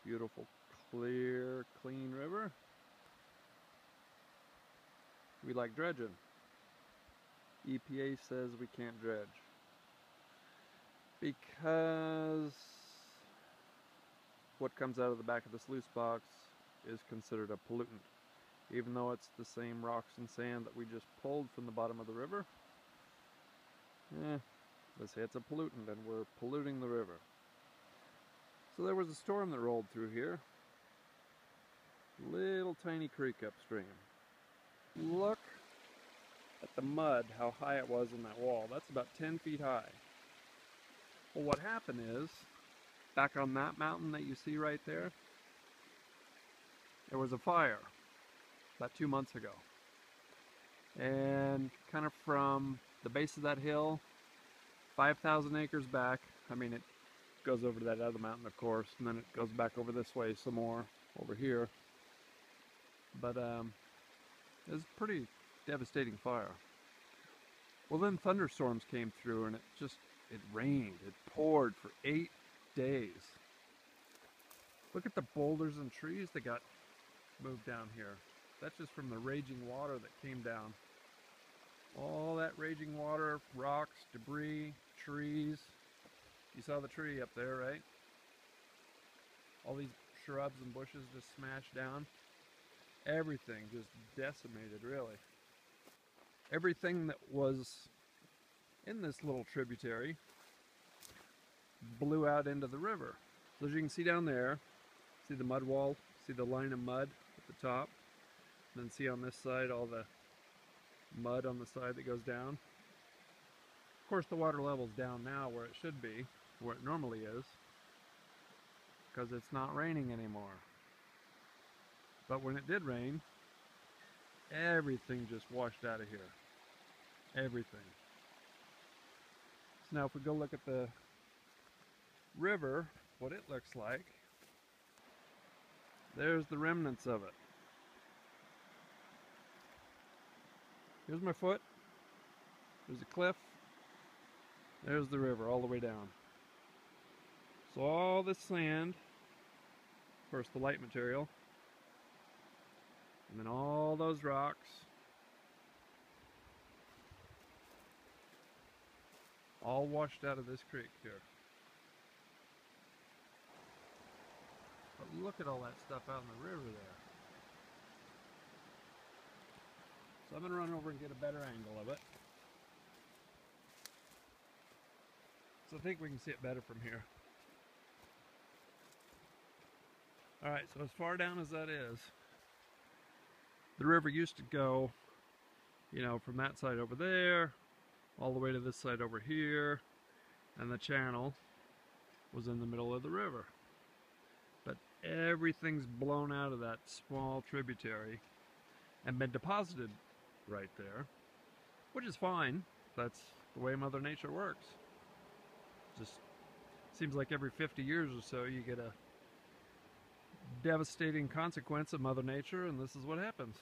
Beautiful, clear, clean river. We like dredging. EPA says we can't dredge because what comes out of the back of the sluice box is considered a pollutant. Even though it's the same rocks and sand that we just pulled from the bottom of the river, let's say it's a pollutant and we're polluting the river. So there was a storm that rolled through here. Little tiny creek upstream. Look at the mud, how high it was in that wall. That's about 10 feet high. Well, what happened is, back on that mountain that you see right there, there was a fire about 2 months ago. And kind of from the base of that hill, 5,000 acres back, I mean it goes over to that other mountain of course, and then it goes back over this way some more, over here. But it was a pretty devastating fire. Well, then thunderstorms came through and it rained, it poured for 8 days. Look at the boulders and trees that got moved down here. That's just from the raging water that came down. All that raging water, rocks, debris, trees. You saw the tree up there, right? All these shrubs and bushes just smashed down. Everything just decimated, really. Everything that was in this little tributary blew out into the river. So as you can see down there, see the mud wall, see the line of mud at the top, and then see on this side all the mud on the side that goes down. Of course the water level's down now where it should be, where it normally is, because it's not raining anymore. But when it did rain, everything just washed out of here. Everything. So now if we go look at the river, what it looks like, there's the remnants of it. Here's my foot. There's a cliff. There's the river all the way down. So all this sand, of course the light material, and then all those rocks, all washed out of this creek here. But look at all that stuff out in the river there. So I'm going to run over and get a better angle of it. So I think we can see it better from here. Alright, so as far down as that is, the river used to go, you know, from that side over there, all the way to this side over here, and the channel was in the middle of the river. But everything's blown out of that small tributary and been deposited right there, which is fine. That's the way Mother Nature works. Just seems like every 50 years or so you get a devastating consequence of Mother Nature, and this is what happens.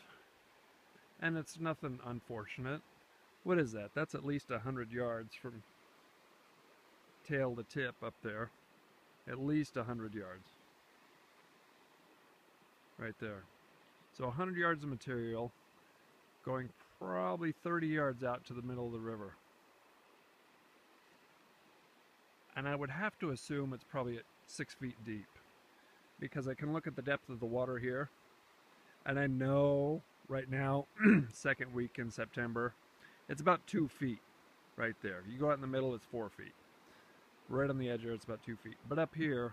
And it's nothing unfortunate. What is that? That's at least 100 yards from tail to tip up there. At least 100 yards. Right there. So 100 yards of material going probably 30 yards out to the middle of the river. And I would have to assume it's probably at 6 feet deep, because I can look at the depth of the water here, and I know right now, second week in September, it's about 2 feet right there. You go out in the middle, it's 4 feet. Right on the edge here, it's about 2 feet. But up here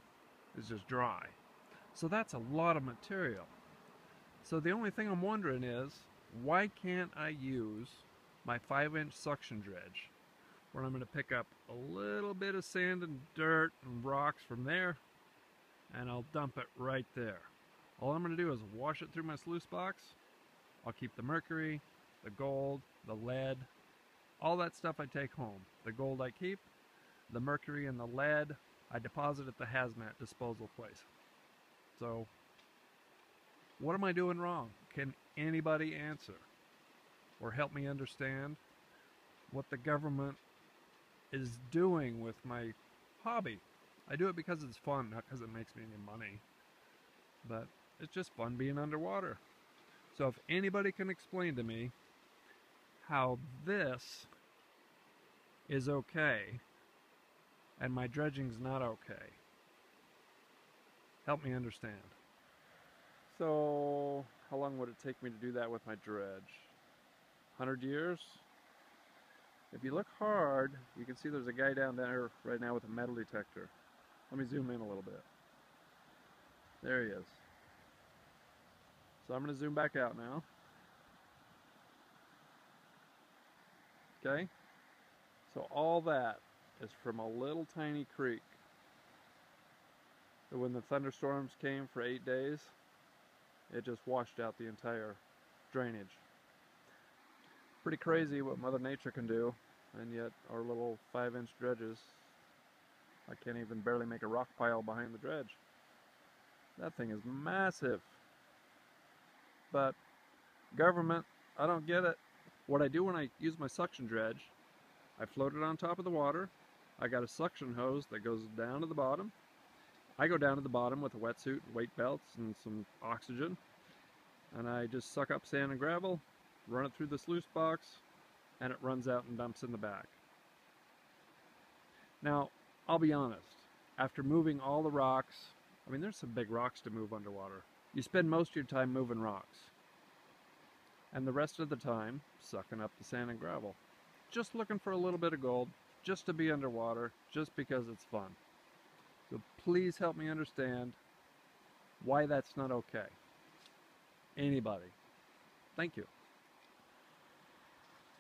is just dry. So that's a lot of material. So the only thing I'm wondering is, why can't I use my 5-inch suction dredge, where I'm going to pick up a little bit of sand and dirt and rocks from there, and I'll dump it right there. All I'm going to do is wash it through my sluice box. I'll keep the mercury, the gold, the lead, all that stuff I take home. The gold I keep, the mercury and the lead I deposit at the hazmat disposal place. So, what am I doing wrong? Can anybody answer or help me understand what the government is doing with my hobby? I do it because it's fun, not because it makes me any money. but it's just fun being underwater. So if anybody can explain to me how this is okay and my dredging's not okay, help me understand. So how long would it take me to do that with my dredge? 100 years? If you look hard, you can see there's a guy down there right now with a metal detector. Let me zoom in a little bit. There he is. So I'm going to zoom back out now. Okay? So all that is from a little tiny creek. And when the thunderstorms came for 8 days, it just washed out the entire drainage. Pretty crazy what Mother Nature can do, and yet our little 5-inch dredges, I can't even barely make a rock pile behind the dredge. That thing is massive. But government, I don't get it. What I do when I use my suction dredge, I float it on top of the water. I got a suction hose that goes down to the bottom. I go down to the bottom with a wetsuit, weight belts, and some oxygen. And I just suck up sand and gravel, run it through the sluice box, and it runs out and dumps in the back. Now, I'll be honest, after moving all the rocks, I mean, there's some big rocks to move underwater. You spend most of your time moving rocks, and the rest of the time sucking up the sand and gravel. Just looking for a little bit of gold, just to be underwater, just because it's fun. So please help me understand why that's not okay. Anybody. Thank you.